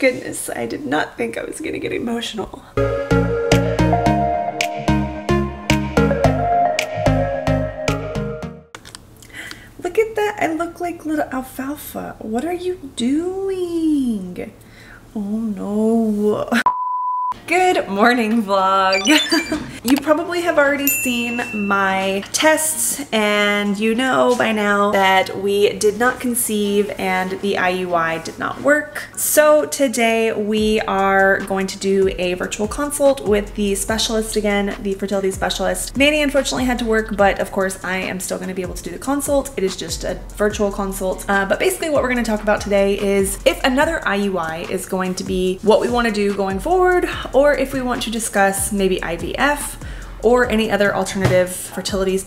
Goodness, I did not think I was gonna get emotional. Look at that, I look like little alfalfa. What are you doing? Oh no. Good morning, vlog. You probably have already seen my tests, and you know by now that we did not conceive and the IUI did not work. So today we are going to do a virtual consult with the specialist again, the fertility specialist. Manny unfortunately had to work, but of course I am still going to be able to do the consult. It is just a virtual consult. But basically what we're going to talk about today is if another IUI is going to be what we want to do going forward, or if we want to discuss maybe IVF or any other alternative fertility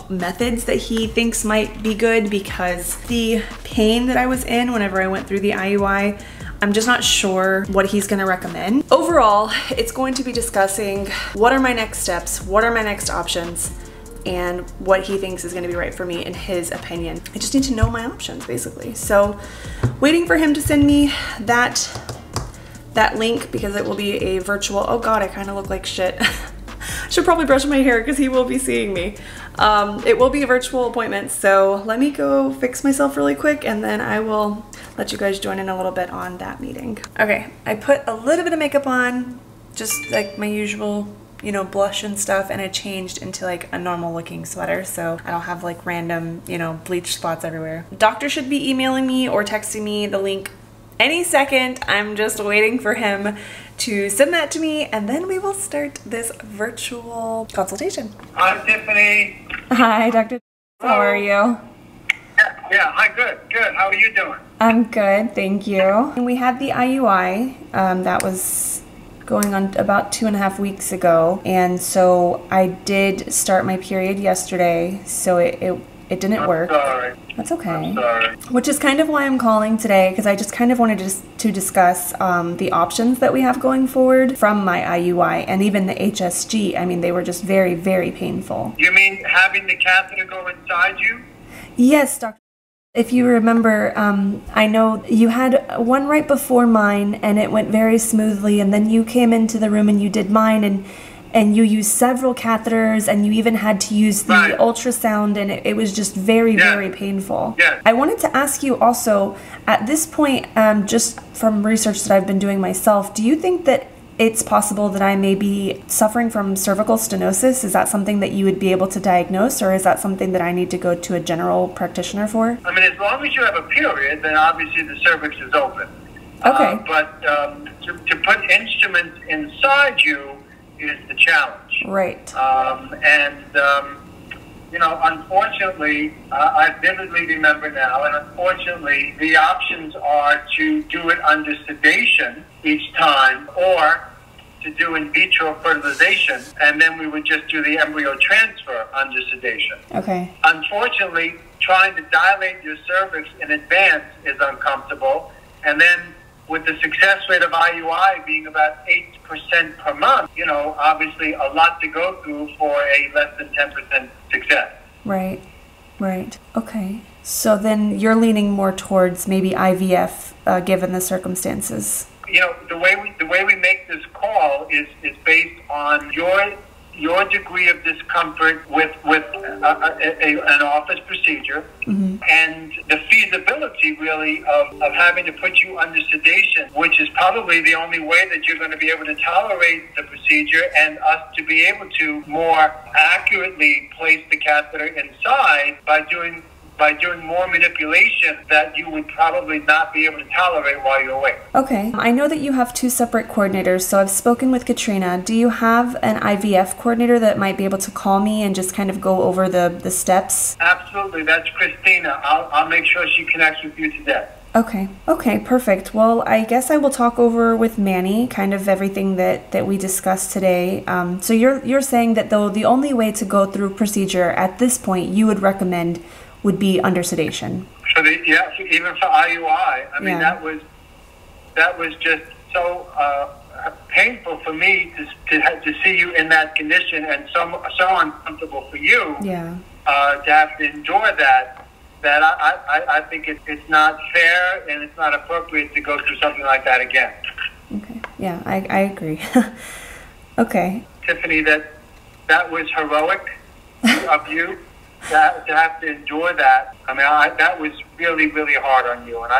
methods that he thinks might be good, because the pain that I was in whenever I went through the IUI, I'm just not sure what he's gonna recommend. Overall, it's going to be discussing what are my next steps, what are my next options, and what he thinks is gonna be right for me in his opinion. I just need to know my options basically. So waiting for him to send me that link, because it will be a virtual, oh God, I kind of look like shit. Should probably brush my hair because he will be seeing me. It will be a virtual appointment, so let me go fix myself really quick and then I will let you guys join in a little bit on that meeting. Okay, I put a little bit of makeup on, just like my usual, you know, blush and stuff, and I changed into like a normal looking sweater so I don't have like random, you know, bleach spots everywhere. Doctor should be emailing me or texting me the link any second. I'm just waiting for him to send that to me, and then we will start this virtual consultation. Hi, Tiffany. Hi, Dr. How are you? Yeah, hi, good. How are you doing? I'm good, thank you. And we had the IUI, that was going on about 2.5 weeks ago, and so I did start my period yesterday, so it didn't work. Sorry. That's okay. I'm sorry. Which is kind of why I'm calling today, because I just kind of wanted to discuss the options that we have going forward from my IUI and even the HSG. I mean, they were just very, very painful. You mean having the catheter go inside you? Yes, Doctor. If you remember, I know you had one right before mine and it went very smoothly, and then you came into the room and you did mine, and you used several catheters, and you even had to use the ultrasound, and it was just very, very painful. Yes. I wanted to ask you also, at this point, just from research that I've been doing myself, do you think that it's possible that I may be suffering from cervical stenosis? Is that something that you would be able to diagnose, or is that something that I need to go to a general practitioner for? I mean, as long as you have a period, then obviously the cervix is open. Okay. But to put instruments inside you is the challenge. Right. You know, unfortunately, I vividly remember now, and unfortunately, the options are to do it under sedation each time, or to do in vitro fertilization, and then we would just do the embryo transfer under sedation. Okay. Unfortunately, trying to dilate your cervix in advance is uncomfortable, and then with the success rate of IUI being about 8% per month, you know, obviously a lot to go through for a less than 10% success. Right, right. Okay. So then you're leaning more towards maybe IVF, given the circumstances. You know, the way we make this call is based on your degree of discomfort with an office procedure, and the feasibility really of having to put you under sedation, which is probably the only way that you're going to be able to tolerate the procedure, and us to be able to more accurately place the catheter inside by doing more manipulation that you would probably not be able to tolerate while you're awake. Okay. I know that you have two separate coordinators, so I've spoken with Katrina. Do you have an IVF coordinator that might be able to call me and just kind of go over the steps? Absolutely. That's Christina. I'll make sure she connects with you today. Okay. Okay, perfect. Well, I guess I will talk over with Manny kind of everything that we discussed today. So you're saying that though the only way to go through procedure at this point you would recommend would be under sedation. Even for IUI, I mean, that was just so painful for me to see you in that condition, and so uncomfortable for you. Yeah. To have to endure that. that I think it's not fair and it's not appropriate to go through something like that again. Okay. Yeah, I agree. Okay. Tiffanie, that was heroic of you to have to endure that. I mean, that was really, really hard on you, and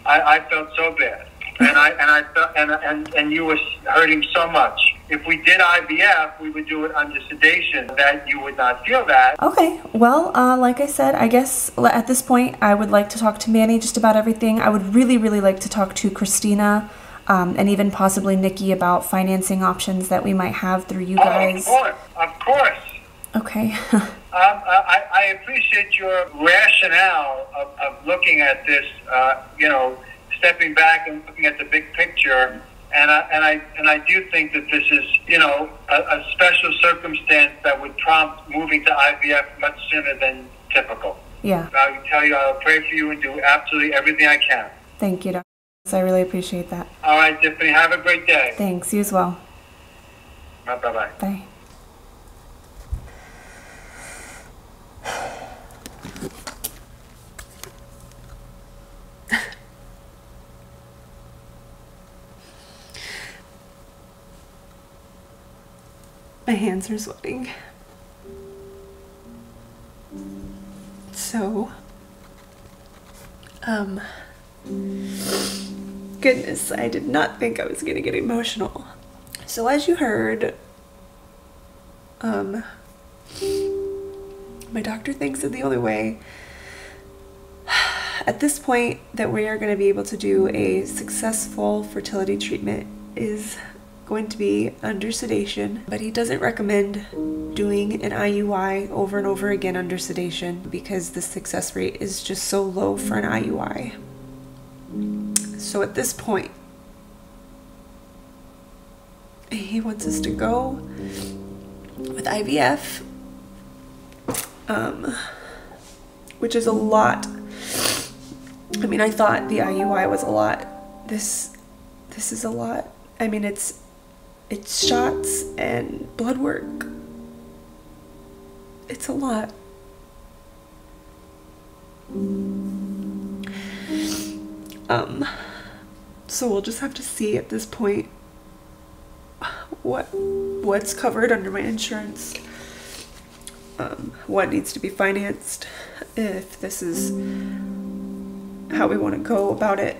I felt so bad, I felt and you were hurting so much. If we did IVF, we would do it under sedation, that you would not feel that. Okay, well, like I said, I guess at this point I would like to talk to Manny just about everything. I would really, really like to talk to Christina and even possibly Nikki about financing options that we might have through you guys. Of course. Okay. I appreciate your rationale of looking at this, stepping back and looking at the big picture. And I do think that this is, a special circumstance that would prompt moving to IVF much sooner than typical. Yeah. I can tell you, I'll pray for you and do absolutely everything I can. Thank you, Dr. I really appreciate that. All right, Tiffanie, have a great day. Thanks, you as well. Bye-bye. Bye. My hands are sweating. So, goodness, I did not think I was gonna get emotional. So as you heard, my doctor thinks that the only way at this point that we are going to be able to do a successful fertility treatment is going to be under sedation, but he doesn't recommend doing an IUI over and over again under sedation because the success rate is just so low for an IUI. So at this point, he wants us to go with IVF, which is a lot. I mean, I thought the IUI was a lot. This is a lot. I mean, it's shots and blood work. It's a lot. So we'll just have to see at this point what's covered under my insurance, what needs to be financed, if this is how we want to go about it.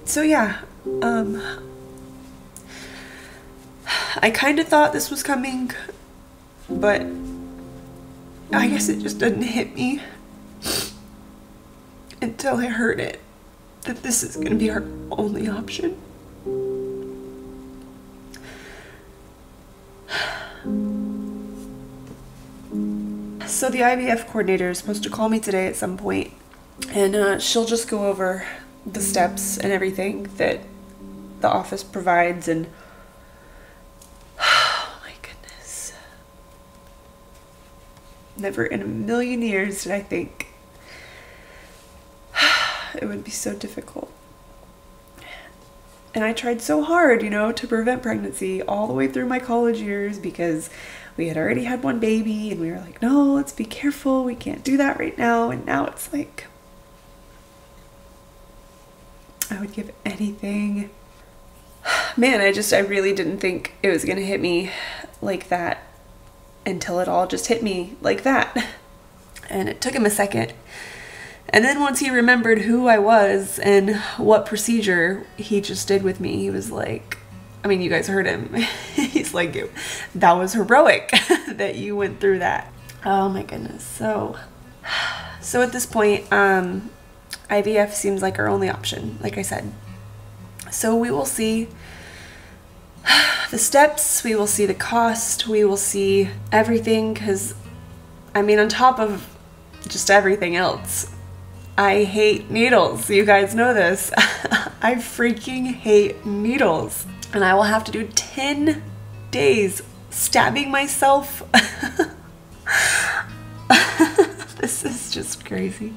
So yeah, I kind of thought this was coming, but I guess it just didn't hit me until I heard it, that this is going to be our only option. So the IVF coordinator is supposed to call me today at some point, and she'll just go over the steps and everything that the office provides, and oh my goodness, never in a million years did I think it would be so difficult. And I tried so hard, you know, to prevent pregnancy all the way through my college years because we had already had one baby and we were like, no, let's be careful, we can't do that right now. And now it's like, I would give anything. Man, I really didn't think it was gonna hit me like that until it all just hit me like that. And it took him a second. And then once he remembered who I was and what procedure he just did with me, he was like, I mean, you guys heard him. He's like, that was heroic that you went through that. Oh my goodness. So at this point, IVF seems like our only option, like I said. So we will see the steps, we will see the cost, we will see everything, because, I mean, on top of just everything else, I hate needles. You guys know this. I freaking hate needles. And I will have to do 10 days stabbing myself. This is just crazy.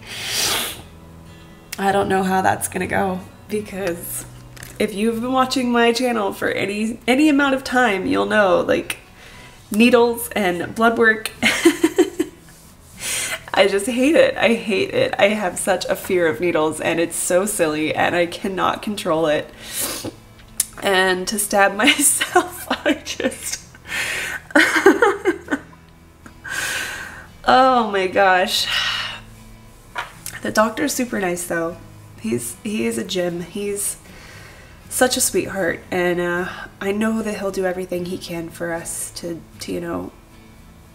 I don't know how that's gonna go, because if you've been watching my channel for any amount of time, you'll know, like, needles and blood work. I just hate it. I hate it. I have such a fear of needles, and it's so silly, and I cannot control it. And to stab myself, I just... Oh my gosh. The doctor's super nice though. He is a gem. He's such a sweetheart, and I know that he'll do everything he can for us to you know,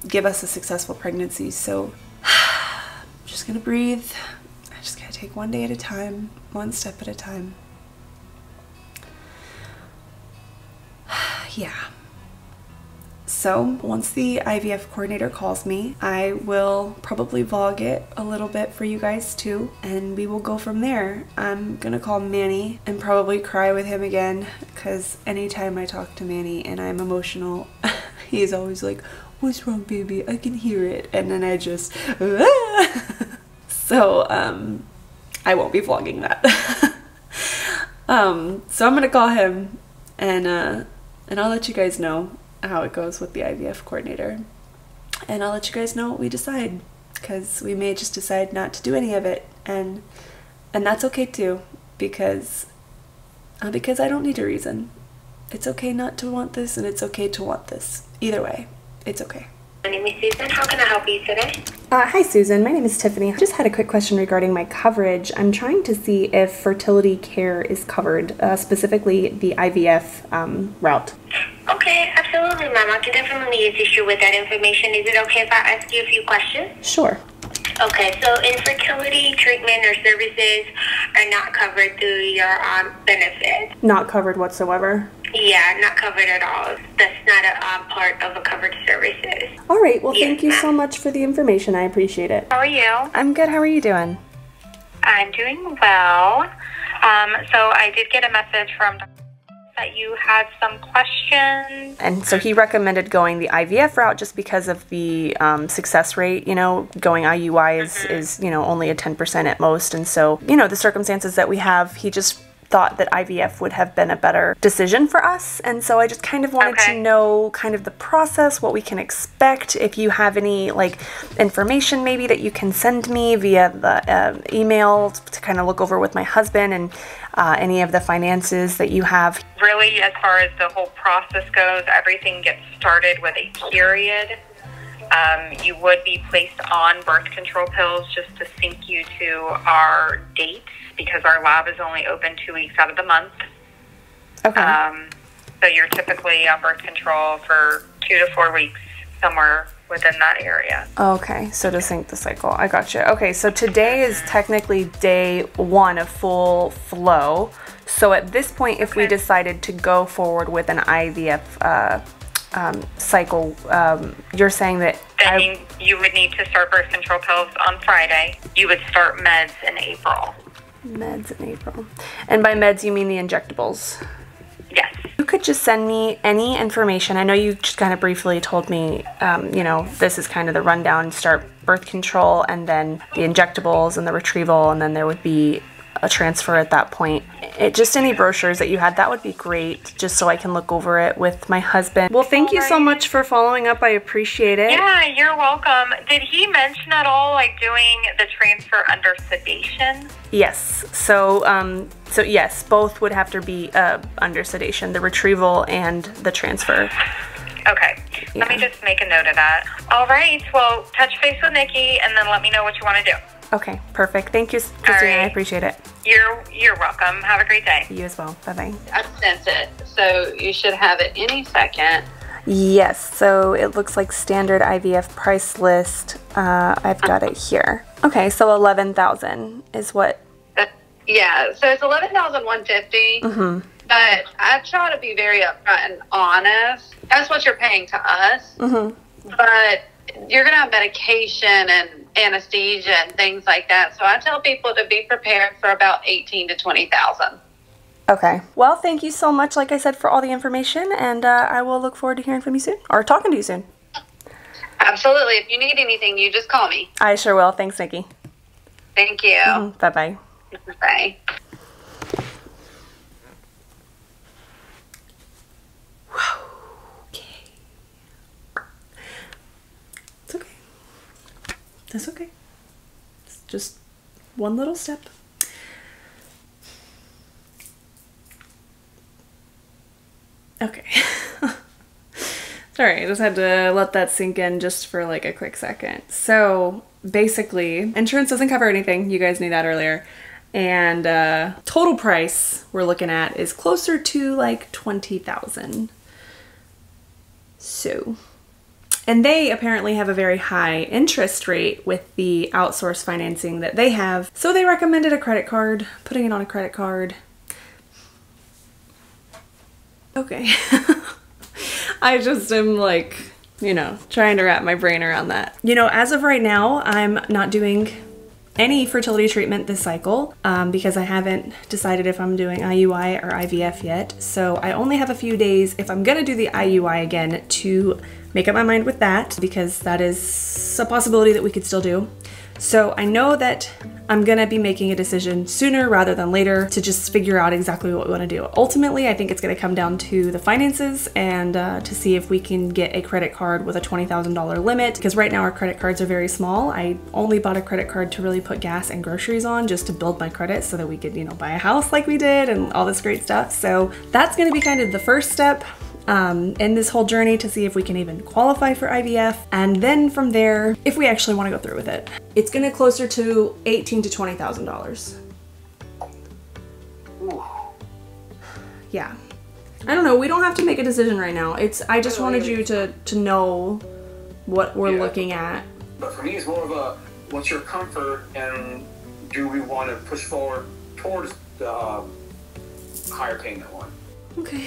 give us a successful pregnancy. So I'm just gonna breathe. I just gotta take one day at a time, one step at a time. Yeah. So once the IVF coordinator calls me, I will probably vlog it a little bit for you guys too, and we will go from there. I'm gonna call Manny and probably cry with him again, because anytime I talk to Manny and I'm emotional, he's always like, "What's wrong, baby? I can hear it." And then I just so I won't be vlogging that. So I'm gonna call him, and I'll let you guys know how it goes with the IVF coordinator, and I'll let you guys know what we decide, because we may just decide not to do any of it, and that's okay too, because I don't need a reason. It's okay not to want this, and it's okay to want this. Either way, it's okay. My name is Susan. How can I help you today? Hi Susan, my name is Tiffany. I just had a quick question regarding my coverage. I'm trying to see if fertility care is covered, specifically the IVF route. Okay, absolutely, ma'am. I can definitely assist you with that information. Is it okay if I ask you a few questions? Sure. Okay, so infertility treatment or services are not covered through your benefits. Not covered whatsoever? Yeah, not covered at all. That's not a part of a covered services. All right, well, Yes, thank you so ma'am. much for the information. I appreciate it. How are you? I'm good. How are you doing? I'm doing well. So I did get a message from that you had some questions. And so he recommended going the IVF route just because of the success rate. You know, going IUI is, you know, only a 10% at most. And so, you know, the circumstances that we have, he just thought that IVF would have been a better decision for us. And so I just kind of wanted to know kind of the process, what we can expect, if you have any like information maybe that you can send me via the email to kind of look over with my husband, and any of the finances that you have. Really, as far as the whole process goes, everything gets started with a period. You would be placed on birth control pills just to sync you to our dates, because our lab is only open 2 weeks out of the month. Okay. So you're typically on birth control for 2 to 4 weeks, somewhere within that area. Okay, so to sync the cycle. I gotcha. Okay, so today is technically day 1 of full flow. So at this point, if we decided to go forward with an IVF cycle, you're saying that Then you would need to start birth control pills on Friday. You would start meds in April. Meds in April. And by meds, you mean the injectables? Yes. You could just send me any information. I know you just kind of briefly told me, you know, this is kind of the rundown. Start birth control, and then the injectables and the retrieval, and then there would be a transfer at that point. Just any brochures that you had, that would be great, just so I can look over it with my husband. Well, thank you so much for following up. I appreciate it. Yeah, you're welcome. Did he mention at all, like, doing the transfer under sedation? Yes. So, so yes, both would have to be under sedation, the retrieval and the transfer. Okay. Let me just make a note of that. All right. Well, touch base with Nikki, and then let me know what you want to do. Okay, perfect. Thank you, Christina. right. I appreciate it. You're welcome. Have a great day. You as well. Bye-bye. I sent it, so you should have it any second. Yes, so it looks like standard IVF price list. I've got it here. Okay, so 11,000 is what? Yeah, so it's 11,150. Mm-hmm. But I try to be very upfront and honest. That's what you're paying to us. Mm-hmm. But you're going to have medication and anesthesia and things like that. So I tell people to be prepared for about 18 to 20,000. Okay. Well, thank you so much, like I said, for all the information, and I will look forward to hearing from you soon, or talking to you soon. Absolutely. If you need anything, you just call me. I sure will. Thanks, Nikki. Thank you. Mm-hmm. Bye-bye. Bye. That's okay. It's just one little step. Okay. Sorry, I just had to let that sink in just for like a quick second. So basically, insurance doesn't cover anything. You guys knew that earlier. And total price we're looking at is closer to like $20,000. So, and they apparently have a very high interest rate with the outsourced financing that they have. So they recommended a credit card, putting it on a credit card. Okay. I just am like, you know, trying to wrap my brain around that. You know, as of right now, I'm not doing any fertility treatment this cycle because I haven't decided if I'm doing IUI or IVF yet. So I only have a few days if I'm gonna do the IUI again to make up my mind with that, because that is a possibility that we could still do. So I know that I'm gonna be making a decision sooner rather than later to just figure out exactly what we wanna do. Ultimately, I think it's gonna come down to the finances and to see if we can get a credit card with a $20,000 limit, because right now our credit cards are very small. I only bought a credit card to really put gas and groceries on, just to build my credit so that we could, you know, buy a house like we did and all this great stuff. So that's gonna be kind of the first step in this whole journey to see if we can even qualify for IVF, and then from there, if we actually want to go through with it. It's gonna closer to $18,000 to $20,000. Yeah. I don't know, we don't have to make a decision right now. I just wanted you to know what we're looking at. But for me, it's more of a, what's your comfort, and do we want to push forward towards the higher payment one? Okay.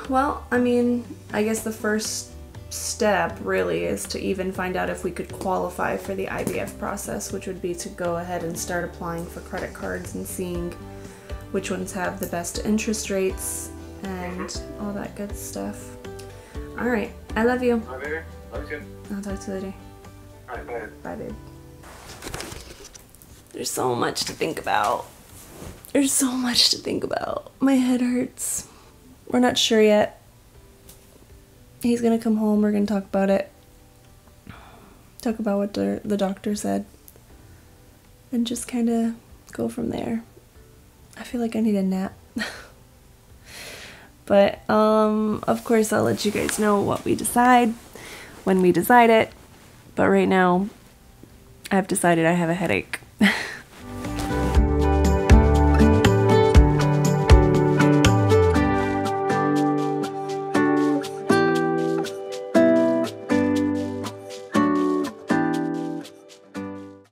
Well, I mean, I guess the first step really is to even find out if we could qualify for the IVF process, which would be to go ahead and start applying for credit cards and seeing which ones have the best interest rates and all that good stuff. All right, I love you. Hi, baby. Love you. I'll talk to you later. All right, bye. Bye, babe. There's so much to think about. There's so much to think about. My head hurts. We're not sure yet. He's gonna come home, we're gonna talk about it. Talk about what the doctor said. And just kind of go from there. I feel like I need a nap. But, of course I'll let you guys know what we decide when we decide it. But right now, I've decided I have a headache.